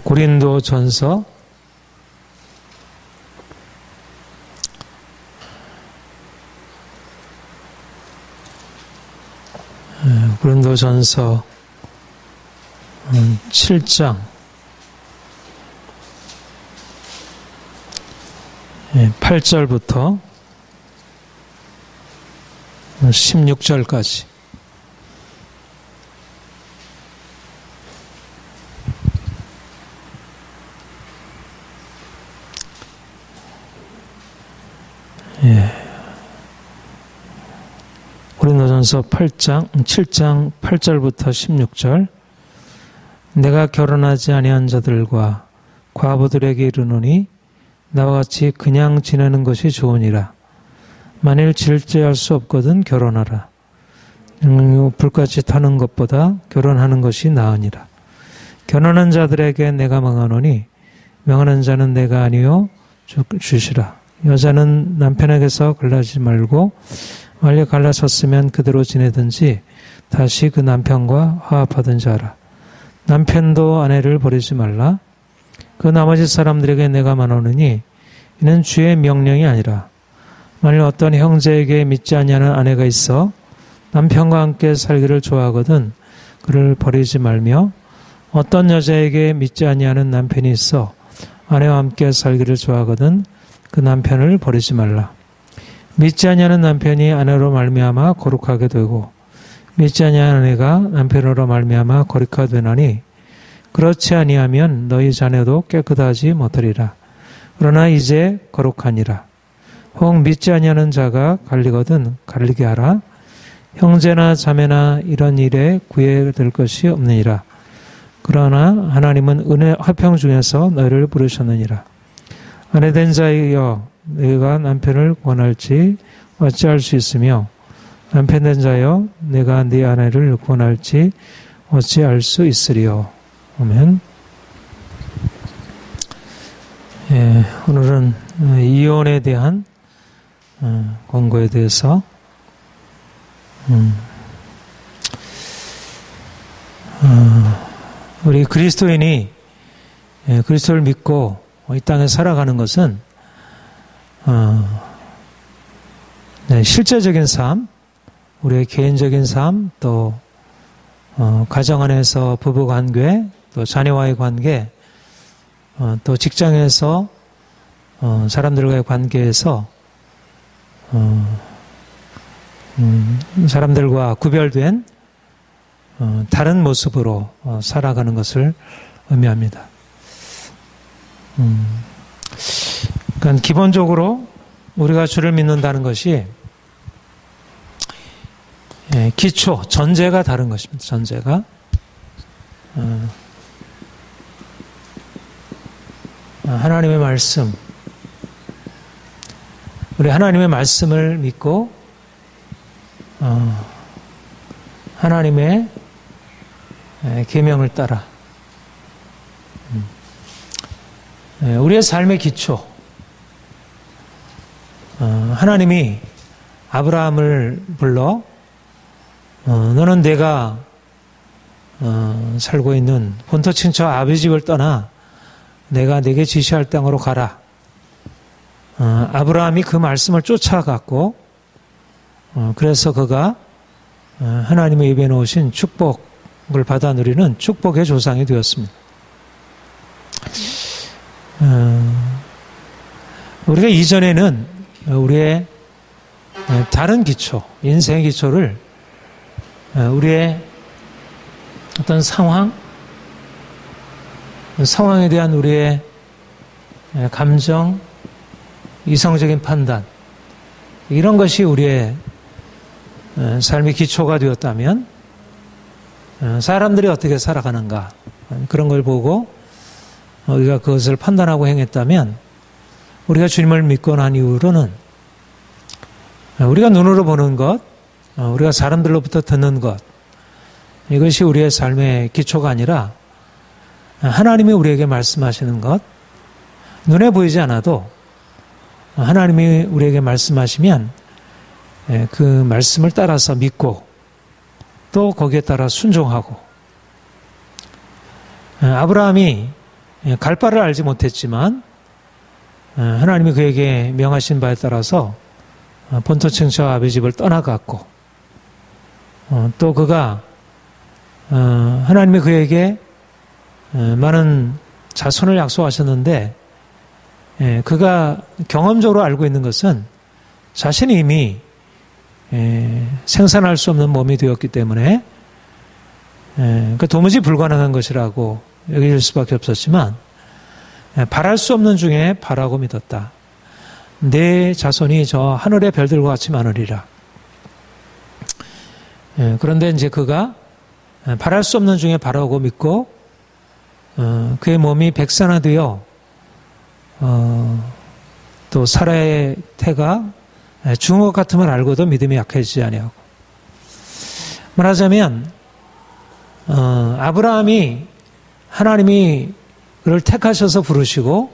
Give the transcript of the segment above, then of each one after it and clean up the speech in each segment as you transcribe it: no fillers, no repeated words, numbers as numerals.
고린도전서 7장 8절부터 16절까지. 고린도전서 7장 8절부터 16절. 내가 결혼하지 아니한 자들과 과부들에게 이르노니 나와 같이 그냥 지내는 것이 좋으니라. 만일 질죄할 수 없거든 결혼하라. 불같이 타는 것보다 결혼하는 것이 나으니라. 결혼한 자들에게 내가 명하노니 명하는 자는 내가 아니요 주시라. 여자는 남편에게서 갈라지지 말고 만일 갈라섰으면 그대로 지내든지 다시 그 남편과 화합하든지 하라. 남편도 아내를 버리지 말라. 그 나머지 사람들에게 내가 말하노니 이는 주의 명령이 아니라 만일 어떤 형제에게 믿지 아니하는 아내가 있어 남편과 함께 살기를 좋아하거든 그를 버리지 말며 어떤 여자에게 믿지 아니하는 남편이 있어 아내와 함께 살기를 좋아하거든 그 남편을 버리지 말라. 믿지 아니하는 남편이 아내로 말미암아 거룩하게 되고 믿지 아니하는 아내가 남편으로 말미암아 거룩하게 되나니 그렇지 아니하면 너희 자녀도 깨끗하지 못하리라. 그러나 이제 거룩하니라. 혹 믿지 아니하는 자가 갈리거든 갈리게 하라. 형제나 자매나 이런 일에 구애될 것이 없느니라. 그러나 하나님은 은혜 화평 중에서 너희를 부르셨느니라. 아내된 자여 내가 남편을 권할지 어찌할 수 있으며 남편된 자여 내가 네 아내를 권할지 어찌할 수 있으리요. 아멘. 오늘은 이혼에 대한 권고에 대해서 우리 그리스도인이 그리스도를 믿고 이 땅에 살아가는 것은 실제적인 삶, 우리의 개인적인 삶, 또 가정 안에서 부부 관계, 또 자녀와의 관계, 또 직장에서 사람들과의 관계에서 사람들과 구별된 다른 모습으로 살아가는 것을 의미합니다. 그러니까 기본적으로 우리가 주를 믿는다는 것이 기초, 전제가 다른 것입니다. 전제가 하나님의 말씀, 우리 하나님의 말씀을 믿고 하나님의 계명을 따라 우리의 삶의 기초, 하나님이 아브라함을 불러 너는 내가 살고 있는 본토 친척 아버지 집을 떠나 내가 내게 지시할 땅으로 가라. 아브라함이 그 말씀을 쫓아갔고 그래서 그가 하나님의 입에 놓으신 축복을 받아 누리는 축복의 조상이 되었습니다. 우리가 이전에는 우리의 다른 기초, 인생의 기초를 우리의 어떤 상황에 대한 우리의 감정, 이성적인 판단, 이런 것이 우리의 삶의 기초가 되었다면 사람들이 어떻게 살아가는가 그런 걸 보고 우리가 그것을 판단하고 행했다면 우리가 주님을 믿고 난 이후로는 우리가 눈으로 보는 것, 우리가 사람들로부터 듣는 것, 이것이 우리의 삶의 기초가 아니라 하나님이 우리에게 말씀하시는 것, 눈에 보이지 않아도 하나님이 우리에게 말씀하시면 그 말씀을 따라서 믿고 또 거기에 따라 순종하고, 아브라함이 갈 바를 알지 못했지만 하나님이 그에게 명하신 바에 따라서 본토 친척 아비 집을 떠나갔고 또 그가 하나님이 그에게 많은 자손을 약속하셨는데 그가 경험적으로 알고 있는 것은 자신이 이미 생산할 수 없는 몸이 되었기 때문에 도무지 불가능한 것이라고 여길 수밖에 없었지만 바랄 수 없는 중에 바라고 믿었다. 내 자손이 저 하늘의 별들과 같이 많으리라. 그런데 이제 그가 바랄 수 없는 중에 바라고 믿고 그의 몸이 백산화되어 또 사라의 태가 죽은 것 같음을 알고도 믿음이 약해지지 아니하고 말하자면 아브라함이 하나님이 그를 택하셔서 부르시고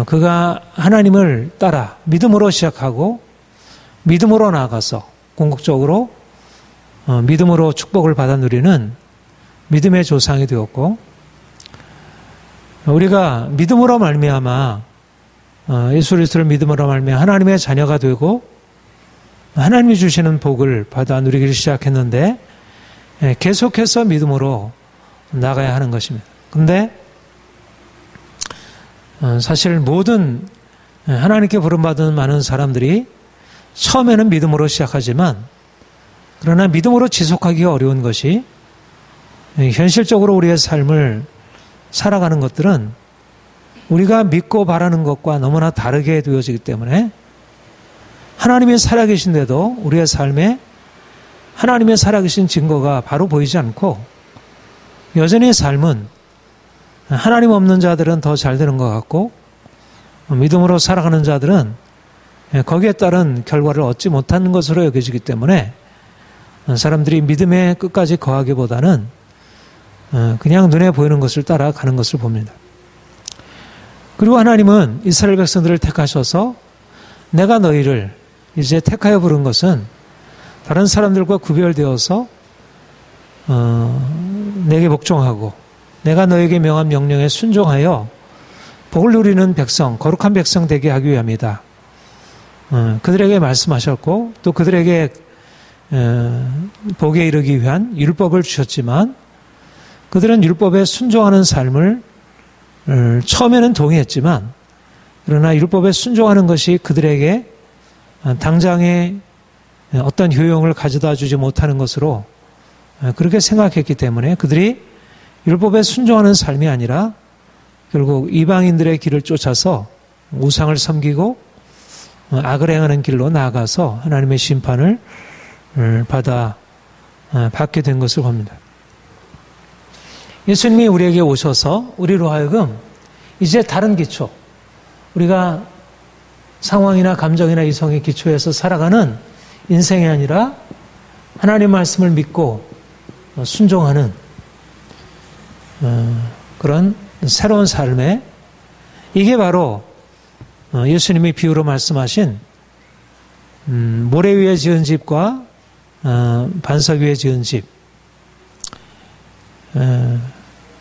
그가 하나님을 따라 믿음으로 시작하고 믿음으로 나아가서 궁극적으로 믿음으로 축복을 받아 누리는 믿음의 조상이 되었고 우리가 믿음으로 말미암아 예수 그리스도를 믿음으로 말미암아 하나님의 자녀가 되고 하나님이 주시는 복을 받아 누리기를 시작했는데 계속해서 믿음으로 나가야 하는 것입니다. 그런데 사실 모든 하나님께 부름받은 많은 사람들이 처음에는 믿음으로 시작하지만 그러나 믿음으로 지속하기가 어려운 것이 현실적으로 우리의 삶을 살아가는 것들은 우리가 믿고 바라는 것과 너무나 다르게 되어지기 때문에 하나님이 살아계신데도 우리의 삶에 하나님의 살아계신 증거가 바로 보이지 않고 여전히 삶은 하나님 없는 자들은 더 잘 되는 것 같고 믿음으로 살아가는 자들은 거기에 따른 결과를 얻지 못하는 것으로 여겨지기 때문에 사람들이 믿음에 끝까지 거하기보다는 그냥 눈에 보이는 것을 따라가는 것을 봅니다. 그리고 하나님은 이스라엘 백성들을 택하셔서 내가 너희를 이제 택하여 부른 것은 다른 사람들과 구별되어서 내게 복종하고 내가 너에게 명한 명령에 순종하여 복을 누리는 백성, 거룩한 백성 되게 하기 위함이다. 그들에게 말씀하셨고 또 그들에게 복에 이르기 위한 율법을 주셨지만 그들은 율법에 순종하는 삶을 처음에는 동의했지만 그러나 율법에 순종하는 것이 그들에게 당장의 어떤 효용을 가져다 주지 못하는 것으로 그렇게 생각했기 때문에 그들이 율법에 순종하는 삶이 아니라 결국 이방인들의 길을 쫓아서 우상을 섬기고 악을 행하는 길로 나아가서 하나님의 심판을 받게 된 것을 봅니다. 예수님이 우리에게 오셔서 우리로 하여금 이제 다른 기초, 우리가 상황이나 감정이나 이성의 기초에서 살아가는 인생이 아니라 하나님 말씀을 믿고 순종하는 그런 새로운 삶에 이게 바로 예수님이 비유로 말씀하신 모래 위에 지은 집과 반석 위에 지은 집,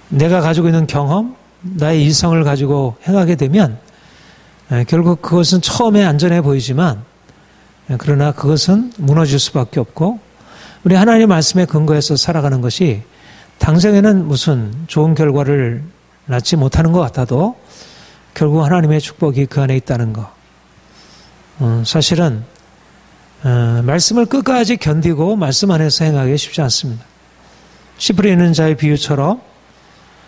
내가 가지고 있는 경험, 나의 이성을 가지고 행하게 되면 결국 그것은 처음에 안전해 보이지만 그러나 그것은 무너질 수밖에 없고 우리 하나님의 말씀에 근거해서 살아가는 것이 당장에는 무슨 좋은 결과를 낳지 못하는 것 같아도 결국 하나님의 축복이 그 안에 있다는 것. 사실은 말씀을 끝까지 견디고 말씀 안에서 행하기 쉽지 않습니다. 씨 뿌리는 자의 비유처럼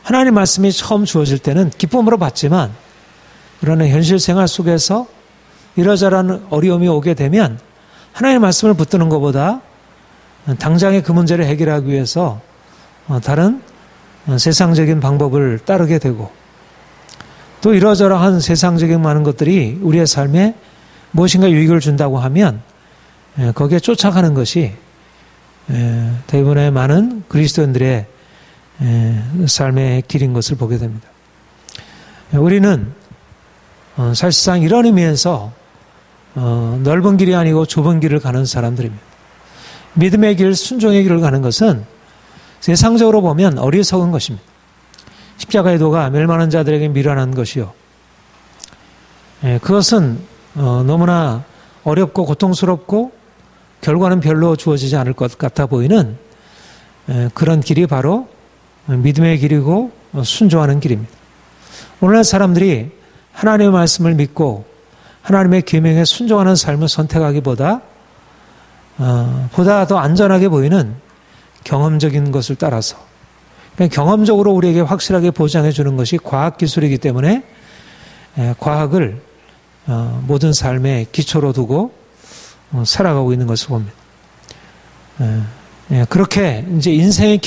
하나님 말씀이 처음 주어질 때는 기쁨으로 받지만 그러나 현실 생활 속에서 이러저러한 어려움이 오게 되면 하나님의 말씀을 붙드는 것보다 당장의 그 문제를 해결하기 위해서 다른 세상적인 방법을 따르게 되고 또 이러저러한 세상적인 많은 것들이 우리의 삶에 무엇인가 유익을 준다고 하면 거기에 쫓아가는 것이 대부분의 많은 그리스도인들의 삶의 길인 것을 보게 됩니다. 우리는 사실상 이런 의미에서 넓은 길이 아니고 좁은 길을 가는 사람들입니다. 믿음의 길, 순종의 길을 가는 것은 세상적으로 보면 어리석은 것입니다. 십자가의 도가 멸망하는 자들에게 미련한 것이요. 그것은 너무나 어렵고 고통스럽고 결과는 별로 주어지지 않을 것 같아 보이는 그런 길이 바로 믿음의 길이고 순종하는 길입니다. 오늘날 사람들이 하나님의 말씀을 믿고 하나님의 계명에 순종하는 삶을 선택하기보다 보다 더 안전하게 보이는 경험적인 것을 따라서 경험적으로 우리에게 확실하게 보장해 주는 것이 과학기술이기 때문에 과학을 모든 삶의 기초로 두고 살아가고 있는 것을 봅니다. 그렇게 이제 인생의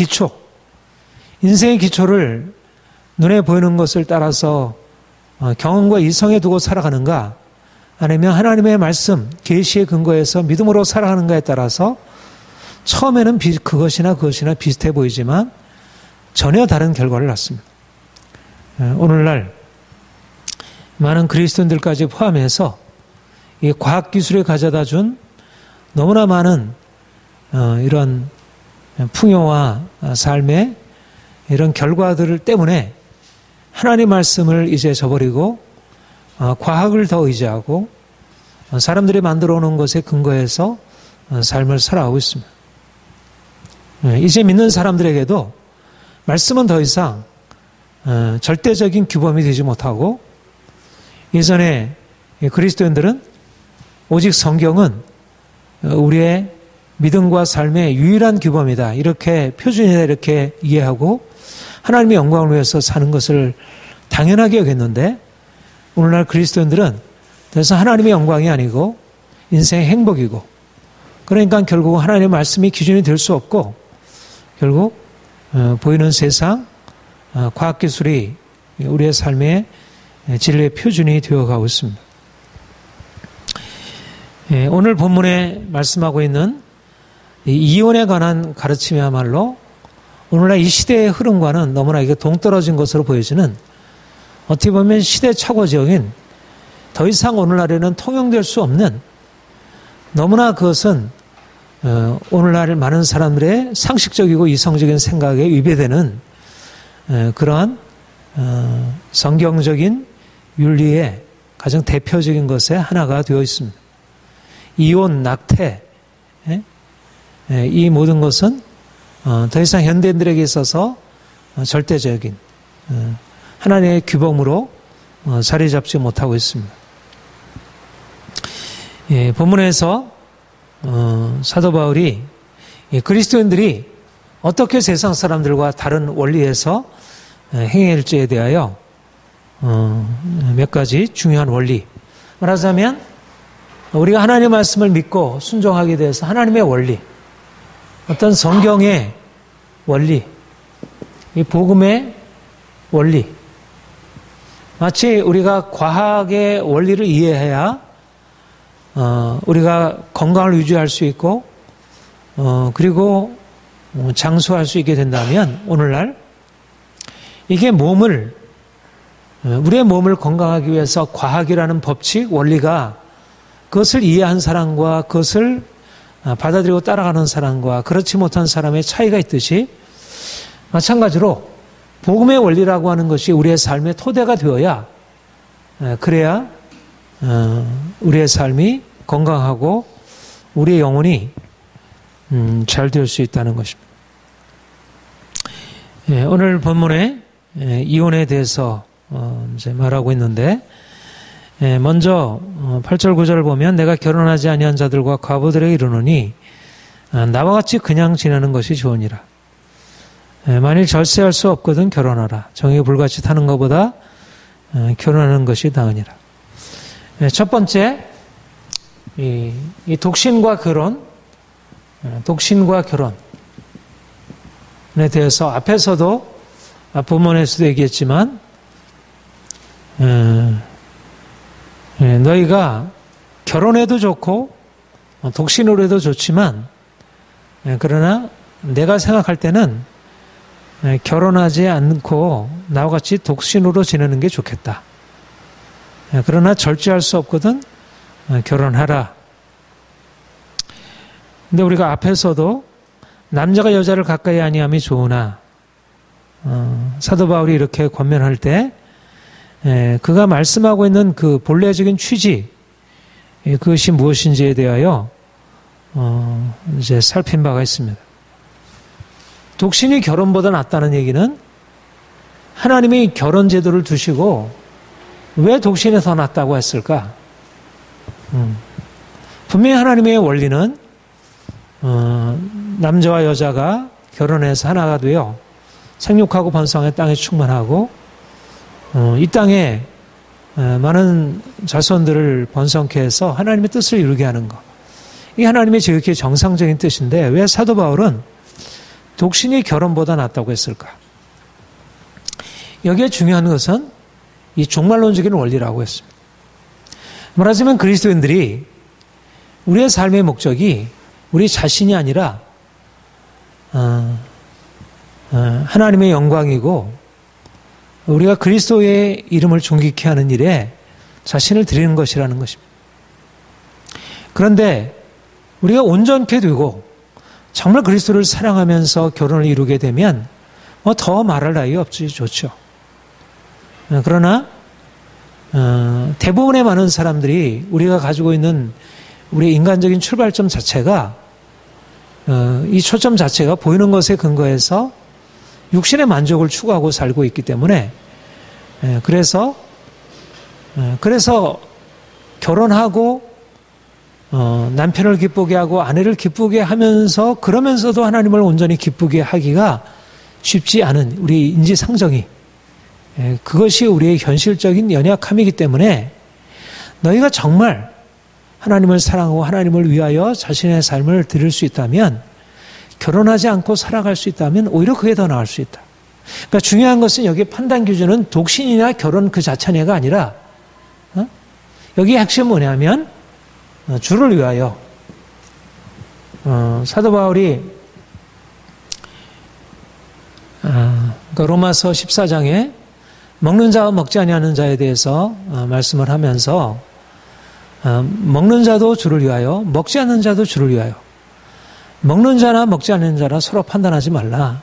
기초를 눈에 보이는 것을 따라서 경험과 이성에 두고 살아가는가, 아니면 하나님의 말씀, 계시의 근거에서 믿음으로 살아가는가에 따라서 처음에는 그것이나 비슷해 보이지만 전혀 다른 결과를 낳습니다. 오늘날 많은 그리스도인들까지 포함해서 이 과학기술이 가져다 준 너무나 많은 이런 풍요와 삶의 이런 결과들 때문에 하나님 말씀을 이제 저버리고 과학을 더 의지하고 사람들이 만들어 놓은 것에 근거해서 삶을 살아가고 있습니다. 이제 믿는 사람들에게도 말씀은 더 이상 절대적인 규범이 되지 못하고, 예전에 그리스도인들은 오직 성경은 우리의 믿음과 삶의 유일한 규범이다, 이렇게 표준이다, 이렇게 이해하고 하나님의 영광을 위해서 사는 것을 당연하게 여겼는데, 오늘날 그리스도인들은 그래서 하나님의 영광이 아니고 인생의 행복이고, 그러니까 결국 하나님의 말씀이 기준이 될 수 없고 결국 보이는 세상, 과학기술이 우리의 삶의 진리의 표준이 되어가고 있습니다. 오늘 본문에 말씀하고 있는 이혼에 관한 가르침이야말로 오늘날 이 시대의 흐름과는 너무나 이게 동떨어진 것으로 보여지는, 어떻게 보면 시대착오적인, 더 이상 오늘날에는 통용될 수 없는, 너무나 그것은 오늘날 많은 사람들의 상식적이고 이성적인 생각에 위배되는 그러한 성경적인 윤리의 가장 대표적인 것에 하나가 되어 있습니다. 이혼, 낙태, 이 모든 것은 더 이상 현대인들에게 있어서 절대적인 하나님의 규범으로 자리 잡지 못하고 있습니다. 본문에서 사도 바울이 그리스도인들이 어떻게 세상 사람들과 다른 원리에서 행할지에 대하여 몇 가지 중요한 원리, 말하자면 우리가 하나님의 말씀을 믿고 순종하게 돼서 하나님의 원리, 어떤 성경의 원리, 이 복음의 원리, 마치 우리가 과학의 원리를 이해해야 우리가 건강을 유지할 수 있고 그리고 장수할 수 있게 된다면, 오늘날 이게 우리의 몸을 건강하기 위해서 과학이라는 법칙, 원리가, 그것을 이해한 사람과 그것을 받아들이고 따라가는 사람과 그렇지 못한 사람의 차이가 있듯이, 마찬가지로 복음의 원리라고 하는 것이 우리의 삶의 토대가 되어야, 그래야 우리의 삶이 건강하고 우리의 영혼이 잘 될 수 있다는 것입니다. 오늘 본문에 이혼에 대해서 이제 말하고 있는데, 먼저 8절 9절을 보면 내가 결혼하지 아니한 자들과 과부들에게 이르노니 나와 같이 그냥 지내는 것이 좋으니라. 만일 절세할 수 없거든 결혼하라. 정욕에 불같이 타는 것보다 결혼하는 것이 나으니라. 첫 번째, 이 독신과 결혼에 대해서 앞에서도 본문에서도 얘기했지만, 너희가 결혼해도 좋고 독신으로 해도 좋지만, 그러나 내가 생각할 때는 결혼하지 않고 나와 같이 독신으로 지내는 게 좋겠다. 그러나 절제할 수 없거든 결혼하라. 근데 우리가 앞에서도 남자가 여자를 가까이 아니함이 좋으나 사도 바울이 이렇게 권면할 때 그가 말씀하고 있는 그 본래적인 취지, 그것이 무엇인지에 대하여 이제 살핀 바가 있습니다. 독신이 결혼보다 낫다는 얘기는 하나님이 결혼 제도를 두시고 왜 독신이 더 낫다고 했을까? 분명히 하나님의 원리는 남자와 여자가 결혼해서 하나가 되어 생육하고 번성해 땅에 충만하고 이 땅에 많은 자손들을 번성케 해서 하나님의 뜻을 이루게 하는 것. 이게 하나님의 지극히 정상적인 뜻인데 왜 사도 바울은 독신이 결혼보다 낫다고 했을까? 여기에 중요한 것은 이 종말론적인 원리라고 했습니다. 말하자면 그리스도인들이 우리의 삶의 목적이 우리 자신이 아니라 하나님의 영광이고 우리가 그리스도의 이름을 존귀케 하는 일에 자신을 드리는 것이라는 것입니다. 그런데 우리가 온전케 되고 정말 그리스도를 사랑하면서 결혼을 이루게 되면 더 말할 나위 없지 좋죠. 그러나 대부분의 많은 사람들이 우리가 가지고 있는 우리의 인간적인 출발점 자체가 이 초점 자체가 보이는 것에 근거해서 육신의 만족을 추구하고 살고 있기 때문에 그래서 결혼하고 남편을 기쁘게 하고 아내를 기쁘게 하면서 그러면서도 하나님을 온전히 기쁘게 하기가 쉽지 않은 우리 인지상정이 그것이 우리의 현실적인 연약함이기 때문에 너희가 정말 하나님을 사랑하고 하나님을 위하여 자신의 삶을 드릴 수 있다면 결혼하지 않고 살아갈 수 있다면 오히려 그게 더 나을 수 있다. 그러니까 중요한 것은 여기 판단 기준은 독신이나 결혼 그 자체가 아니라 여기 핵심은 뭐냐면 주를 위하여 사도 바울이 그러니까 로마서 14장에 먹는 자와 먹지 아니하는 자에 대해서 말씀을 하면서 먹는 자도 주를 위하여 먹지 않는 자도 주를 위하여 먹는 자나 먹지 않는 자나 서로 판단하지 말라.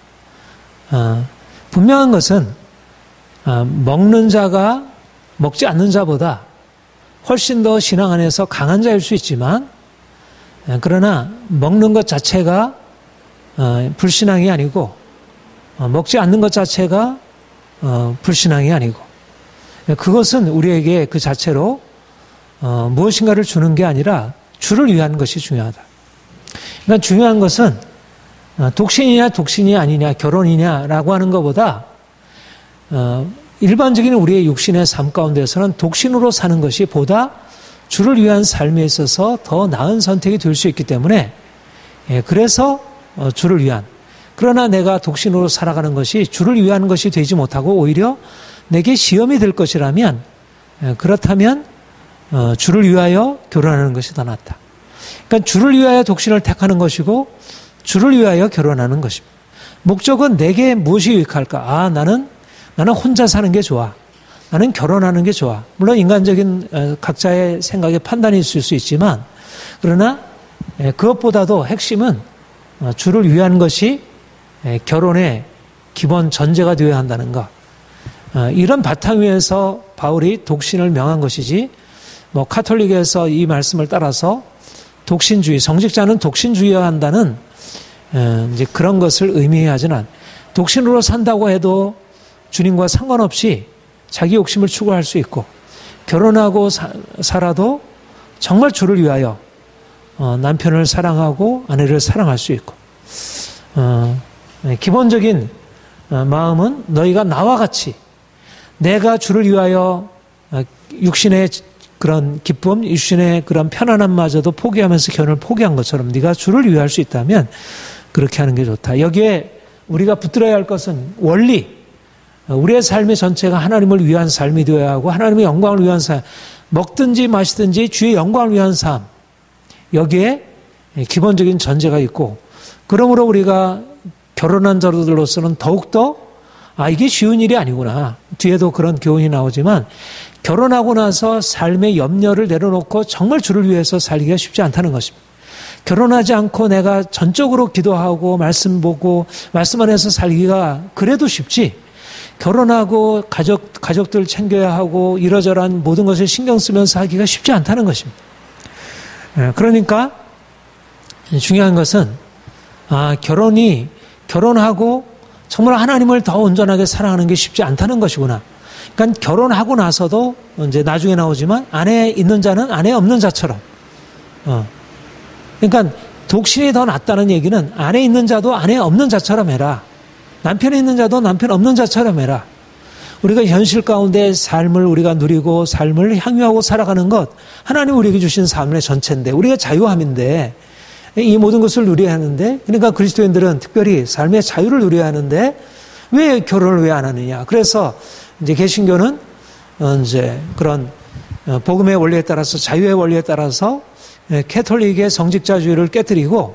분명한 것은 먹는 자가 먹지 않는 자보다 훨씬 더 신앙 안에서 강한 자일 수 있지만 그러나 먹는 것 자체가 불신앙이 아니고 먹지 않는 것 자체가 불신앙이 아니고 그것은 우리에게 그 자체로 무엇인가를 주는 게 아니라 주를 위한 것이 중요하다. 그러니까 중요한 것은 독신이냐 독신이 아니냐 결혼이냐라고 하는 것보다 일반적인 우리의 육신의 삶 가운데서는 독신으로 사는 것이 보다 주를 위한 삶에 있어서 더 나은 선택이 될 수 있기 때문에 그래서 주를 위한 그러나 내가 독신으로 살아가는 것이 주를 위한 것이 되지 못하고 오히려 내게 시험이 될 것이라면 그렇다면 주를 위하여 결혼하는 것이 더 낫다. 그러니까 주를 위하여 독신을 택하는 것이고 주를 위하여 결혼하는 것입니다. 목적은 내게 무엇이 유익할까? 나는 혼자 사는 게 좋아. 나는 결혼하는 게 좋아. 물론 인간적인 각자의 생각에 판단이 있을 수 있지만 그러나 그것보다도 핵심은 주를 위한 것이 결혼의 기본 전제가 되어야 한다는 것. 이런 바탕 위에서 바울이 독신을 명한 것이지 카톨릭에서 이 말씀을 따라서 독신주의, 성직자는 독신주의여야 한다는 이제 그런 것을 의미하지는 않아요. 독신으로 산다고 해도 주님과 상관없이 자기 욕심을 추구할 수 있고 결혼하고 살아도 정말 주를 위하여 남편을 사랑하고 아내를 사랑할 수 있고 기본적인 마음은 너희가 나와 같이 내가 주를 위하여 육신의 그런 기쁨, 육신의 그런 편안함마저도 포기하면서 결혼을 포기한 것처럼 네가 주를 위할 수 있다면 그렇게 하는 게 좋다. 여기에 우리가 붙들어야 할 것은 원리, 우리의 삶의 전체가 하나님을 위한 삶이 되어야 하고 하나님의 영광을 위한 삶, 먹든지 마시든지 주의 영광을 위한 삶, 여기에 기본적인 전제가 있고 그러므로 우리가 결혼한 자들로서는 더욱더 이게 쉬운 일이 아니구나. 뒤에도 그런 교훈이 나오지만 결혼하고 나서 삶의 염려를 내려놓고 정말 주를 위해서 살기가 쉽지 않다는 것입니다. 결혼하지 않고 내가 전적으로 기도하고 말씀 보고 말씀 안에서 살기가 그래도 쉽지, 결혼하고 가족들 챙겨야 하고 이러저러한 모든 것을 신경 쓰면서 하기가 쉽지 않다는 것입니다. 그러니까 중요한 것은 결혼하고 정말 하나님을 더 온전하게 사랑하는 게 쉽지 않다는 것이구나. 그러니까 결혼하고 나서도 이제 나중에 나오지만 안에 있는 자는 안에 없는 자처럼. 그러니까 독신이 더 낫다는 얘기는 안에 있는 자도 안에 없는 자처럼 해라. 남편에 있는 자도 남편 없는 자처럼 해라. 우리가 현실 가운데 삶을 우리가 누리고 삶을 향유하고 살아가는 것, 하나님 우리에게 주신 삶의 전체인데, 우리가 자유함인데 이 모든 것을 누려야 하는데, 그러니까 그리스도인들은 특별히 삶의 자유를 누려야 하는데 왜 결혼을 왜 안 하느냐. 그래서 이제 개신교는 이제 그런 복음의 원리에 따라서, 자유의 원리에 따라서 캐톨릭의 성직자주의를 깨뜨리고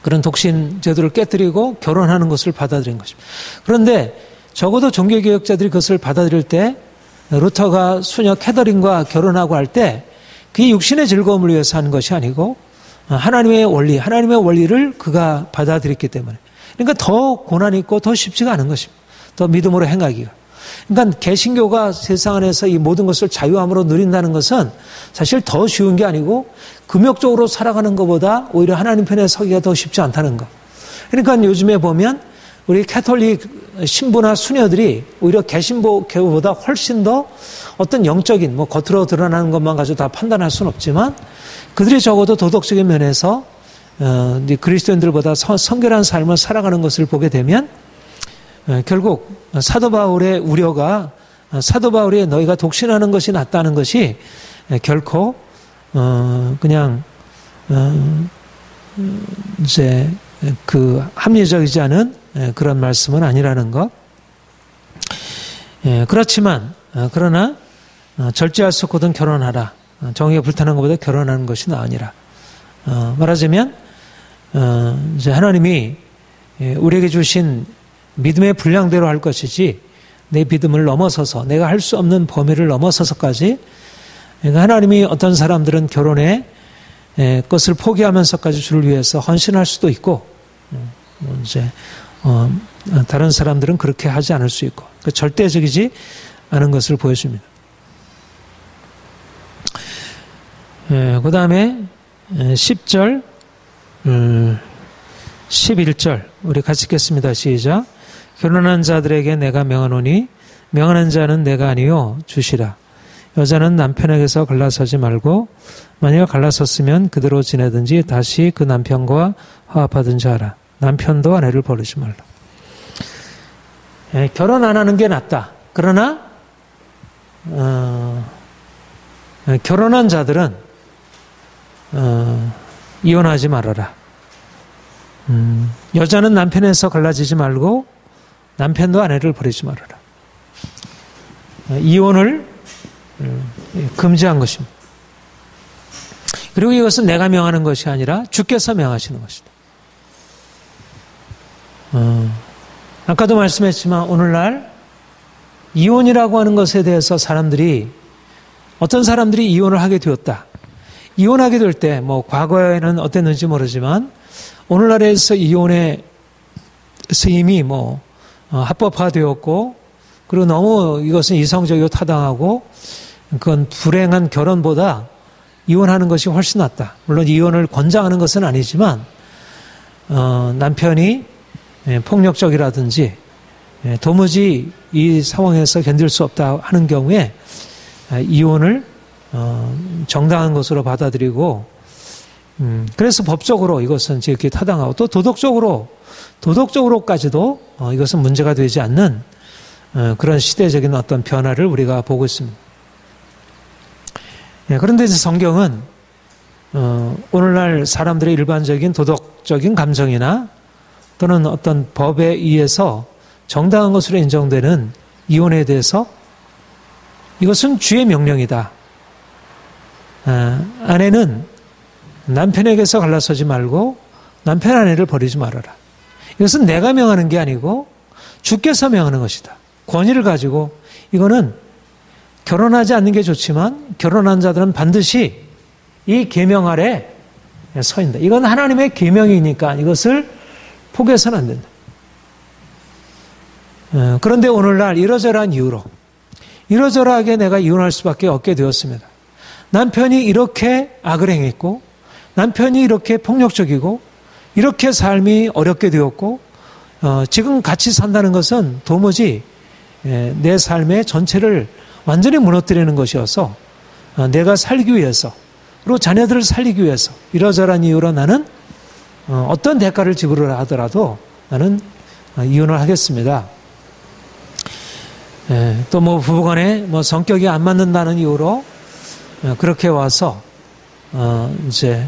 그런 독신 제도를 깨뜨리고 결혼하는 것을 받아들인 것입니다. 그런데 적어도 종교개혁자들이 그것을 받아들일 때, 루터가 수녀 캐더린과 결혼하고 할 때 그게 육신의 즐거움을 위해서 하는 것이 아니고 하나님의 원리를 그가 받아들였기 때문에, 그러니까 더 고난이 있고 더 쉽지가 않은 것입니다. 더 믿음으로 행하기가. 그러니까 개신교가 세상 안에서 이 모든 것을 자유함으로 누린다는 것은 사실 더 쉬운 게 아니고 금욕적으로 살아가는 것보다 오히려 하나님 편에 서기가 더 쉽지 않다는 것. 그러니까 요즘에 보면 우리 캐톨릭 신부나 수녀들이 오히려 개신교보다 훨씬 더 어떤 영적인, 겉으로 드러나는 것만 가지고 다 판단할 수는 없지만 그들이 적어도 도덕적인 면에서 그리스도인들보다 성결한 삶을 살아가는 것을 보게 되면 결국 사도 바울의 우려가, 사도 바울이 너희가 독신하는 것이 낫다는 것이 결코 그냥 이제 그 합리적이지 않은 그런 말씀은 아니라는 것. 그렇지만 그러나 절제할 수 없거든 결혼하라. 정의가 불타는 것보다 결혼하는 것이 나으니라. 말하자면 이제 하나님이 우리에게 주신 믿음의 분량대로 할 것이지 내 믿음을 넘어서서, 내가 할 수 없는 범위를 넘어서서까지, 그러니까 하나님이 어떤 사람들은 결혼의 것을 포기하면서까지 주를 위해서 헌신할 수도 있고, 이제 다른 사람들은 그렇게 하지 않을 수 있고, 그러니까 절대적이지 않은 것을 보여줍니다. 그 다음에 10절, 11절 우리 같이 읽겠습니다. 시작. 결혼한 자들에게 내가 명하노니 명하는 자는 내가 아니요 주시라. 여자는 남편에게서 갈라서지 말고 만약 갈라섰으면 그대로 지내든지 다시 그 남편과 화합하든지 하라. 남편도 아내를 버리지 말라. 결혼 안 하는 게 낫다. 그러나 결혼한 자들은 이혼하지 말아라. 여자는 남편에서 갈라지지 말고 남편도 아내를 버리지 말아라. 이혼을 금지한 것입니다. 그리고 이것은 내가 명하는 것이 아니라 주께서 명하시는 것이다. 아까도 말씀했지만 오늘날 이혼이라고 하는 것에 대해서 어떤 사람들이 이혼을 하게 되었다. 이혼하게 될 때 과거에는 어땠는지 모르지만 오늘날에서 이혼의 이미 합법화되었고, 그리고 너무 이것은 이성적이고 타당하고 그건 불행한 결혼보다 이혼하는 것이 훨씬 낫다. 물론 이혼을 권장하는 것은 아니지만 남편이 폭력적이라든지 도무지 이 상황에서 견딜 수 없다 하는 경우에 이혼을 정당한 것으로 받아들이고, 그래서 법적으로 이것은 이렇게 타당하고 또 도덕적으로까지도 이것은 문제가 되지 않는 그런 시대적인 어떤 변화를 우리가 보고 있습니다. 그런데 이제 성경은 오늘날 사람들의 일반적인 도덕적인 감정이나 또는 어떤 법에 의해서 정당한 것으로 인정되는 이혼에 대해서 이것은 주의 명령이다. 아내는 남편에게서 갈라서지 말고 남편 아내를 버리지 말아라. 이것은 내가 명하는 게 아니고 주께서 명하는 것이다. 권위를 가지고, 이거는 결혼하지 않는 게 좋지만 결혼한 자들은 반드시 이 계명 아래 서인다. 이건 하나님의 계명이니까 이것을 포기해서는 안 된다. 그런데 오늘날 이러저러한 이유로 이러저러하게 내가 이혼할 수밖에 없게 되었습니다. 남편이 이렇게 악을 행했고 남편이 이렇게 폭력적이고 이렇게 삶이 어렵게 되었고 지금 같이 산다는 것은 도무지 내 삶의 전체를 완전히 무너뜨리는 것이어서 내가 살기 위해서 그리고 자녀들을 살리기 위해서 이러저러한 이유로 나는 어떤 대가를 지불을 하더라도 나는 이혼을 하겠습니다. 또 뭐 부부간에 뭐 성격이 안 맞는다는 이유로 그렇게 와서 이제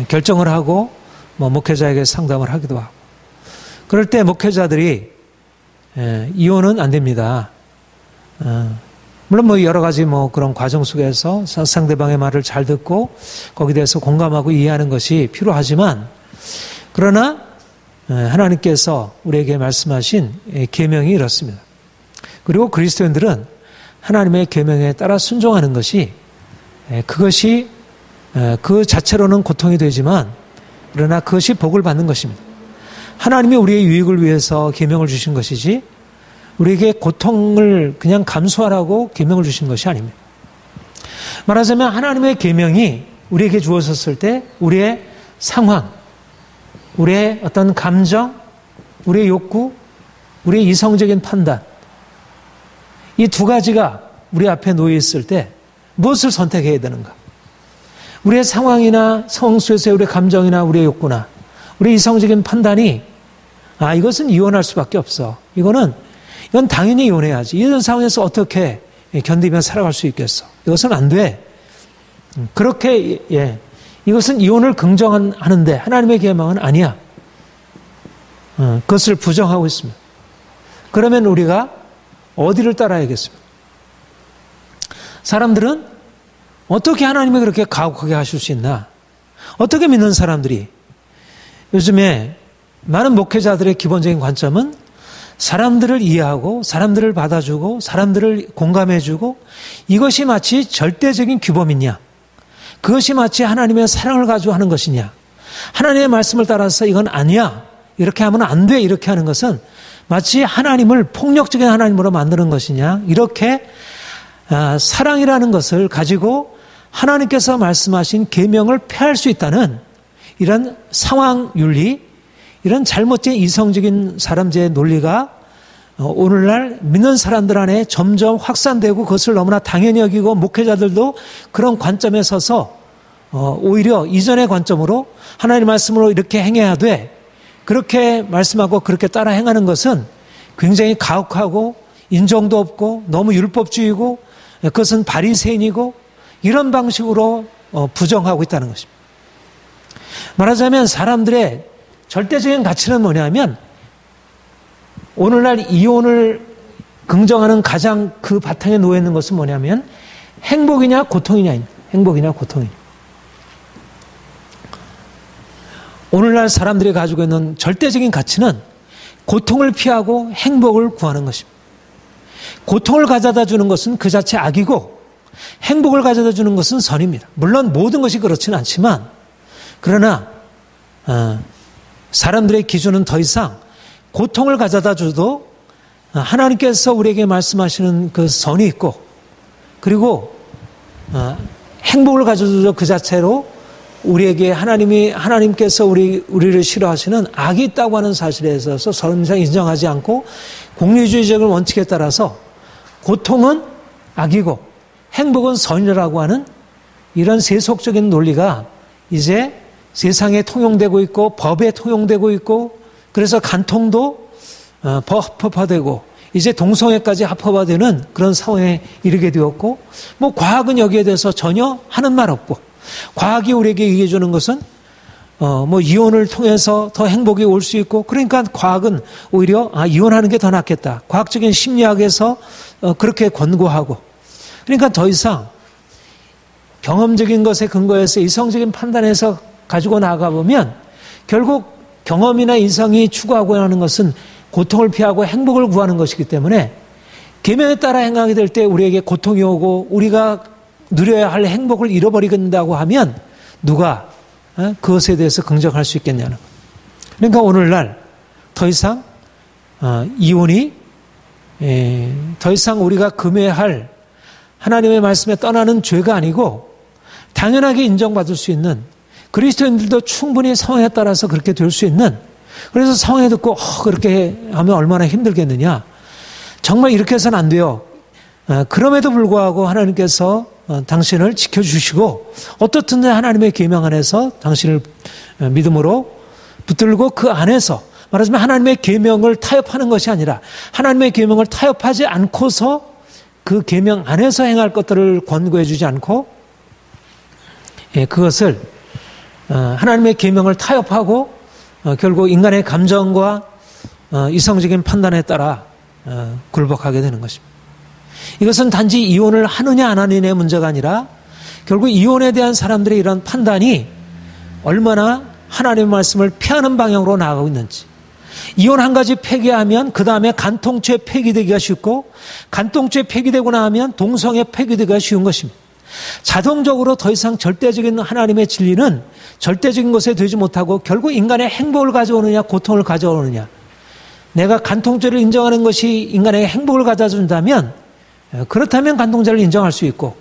결정을 하고 뭐 목회자에게 상담을 하기도 하고 그럴 때 목회자들이 이혼은 안 됩니다. 물론 뭐 여러 가지 뭐 그런 과정 속에서 상대방의 말을 잘 듣고 거기에 대해서 공감하고 이해하는 것이 필요하지만 그러나 하나님께서 우리에게 말씀하신 계명이 이렇습니다. 그리고 그리스도인들은 하나님의 계명에 따라 순종하는 것이 그것이 그 자체로는 고통이 되지만 그러나 그것이 복을 받는 것입니다. 하나님이 우리의 유익을 위해서 계명을 주신 것이지 우리에게 고통을 그냥 감수하라고 계명을 주신 것이 아닙니다. 말하자면 하나님의 계명이 우리에게 주어졌을 때 우리의 상황, 우리의 어떤 감정, 우리의 욕구, 우리의 이성적인 판단 이 두 가지가 우리 앞에 놓여 있을 때 무엇을 선택해야 되는가? 우리의 상황이나 상황 속에서의 우리의 감정이나 우리의 욕구나 우리의 이성적인 판단이 이것은 이혼할 수밖에 없어. 이건 당연히 이혼해야지. 이런 상황에서 어떻게 견디며 살아갈 수 있겠어? 이것은 안 돼. 그렇게 이것은 이혼을 긍정하는데 하나님의 계명은 아니야. 그것을 부정하고 있습니다. 그러면 우리가 어디를 따라야겠습니까? 사람들은 어떻게 하나님이 그렇게 가혹하게 하실 수 있나? 어떻게 믿는 사람들이 요즘에 많은 목회자들의 기본적인 관점은 사람들을 이해하고 사람들을 받아주고 사람들을 공감해주고 이것이 마치 절대적인 규범이냐? 그것이 마치 하나님의 사랑을 가지고 하는 것이냐? 하나님의 말씀을 따라서 이건 아니야. 이렇게 하면 안 돼. 이렇게 하는 것은 마치 하나님을 폭력적인 하나님으로 만드는 것이냐? 이렇게 사랑이라는 것을 가지고 하나님께서 말씀하신 계명을 폐할 수 있다는 이런 상황 윤리, 이런 잘못된 이성적인 사람들의 논리가 오늘날 믿는 사람들 안에 점점 확산되고 그것을 너무나 당연히 여기고 목회자들도 그런 관점에 서서 오히려 이전의 관점으로 하나님의 말씀으로 이렇게 행해야 돼. 그렇게 말씀하고 그렇게 따라 행하는 것은 굉장히 가혹하고 인정도 없고 너무 율법주의고 그것은 바리새인이고 이런 방식으로 부정하고 있다는 것입니다. 말하자면 사람들의 절대적인 가치는 뭐냐면 오늘날 이혼을 긍정하는 가장 그 바탕에 놓여 있는 것은 뭐냐면 행복이냐 고통이냐입니다. 행복이냐 고통이냐. 오늘날 사람들이 가지고 있는 절대적인 가치는 고통을 피하고 행복을 구하는 것입니다. 고통을 가져다 주는 것은 그 자체 악이고 행복을 가져다 주는 것은 선입니다. 물론 모든 것이 그렇지는 않지만 그러나 사람들의 기준은 더 이상 고통을 가져다 줘도 하나님께서 우리에게 말씀하시는 그 선이 있고 그리고 행복을 가져줘도 그 자체로 우리에게 하나님께서 우리를 싫어하시는 악이 있다고 하는 사실에 있어서 서로 이상 인정하지 않고 공리주의적인 원칙에 따라서 고통은 악이고 행복은 선이라고 하는 이런 세속적인 논리가 이제 세상에 통용되고 있고 법에 통용되고 있고 그래서 간통도 합법화되고 이제 동성애까지 합법화되는 그런 상황에 이르게 되었고 뭐 과학은 여기에 대해서 전혀 하는 말 없고 과학이 우리에게 얘기해 주는 것은 뭐 이혼을 통해서 더 행복이 올 수 있고 그러니까 과학은 오히려 이혼하는 게 더 낫겠다. 과학적인 심리학에서 그렇게 권고하고 그러니까 더 이상 경험적인 것에 근거해서 이성적인 판단에서 가지고 나가보면 결국 경험이나 이성이 추구하고 하는 것은 고통을 피하고 행복을 구하는 것이기 때문에 계명에 따라 행하게 될 때 우리에게 고통이 오고 우리가 누려야 할 행복을 잃어버리게 된다고 하면 누가 그것에 대해서 긍정할 수 있겠냐는 것. 그러니까 오늘날 더 이상 이혼이 더 이상 우리가 금해할 하나님의 말씀에 떠나는 죄가 아니고 당연하게 인정받을 수 있는, 그리스도인들도 충분히 상황에 따라서 그렇게 될 수 있는, 그래서 상황에 듣고 그렇게 하면 얼마나 힘들겠느냐. 정말 이렇게 해서는 안 돼요. 그럼에도 불구하고 하나님께서 당신을 지켜주시고 어떻든 하나님의 계명 안에서 당신을 믿음으로 붙들고 그 안에서 말하자면 하나님의 계명을 타협하는 것이 아니라 하나님의 계명을 타협하지 않고서 그 계명 안에서 행할 것들을 권고해 주지 않고 그것을 하나님의 계명을 타협하고 결국 인간의 감정과 이성적인 판단에 따라 굴복하게 되는 것입니다. 이것은 단지 이혼을 하느냐 안 하느냐의 문제가 아니라 결국 이혼에 대한 사람들의 이런 판단이 얼마나 하나님의 말씀을 피하는 방향으로 나아가고 있는지. 이혼 한 가지 폐기하면 그 다음에 간통죄 폐기되기가 쉽고, 간통죄 폐기되고 나면 동성애 폐기되기가 쉬운 것입니다. 자동적으로 더 이상 절대적인 하나님의 진리는 절대적인 것에 되지 못하고 결국 인간의 행복을 가져오느냐 고통을 가져오느냐. 내가 간통죄를 인정하는 것이 인간에게 행복을 가져준다면, 그렇다면 간통죄를 인정할 수 있고,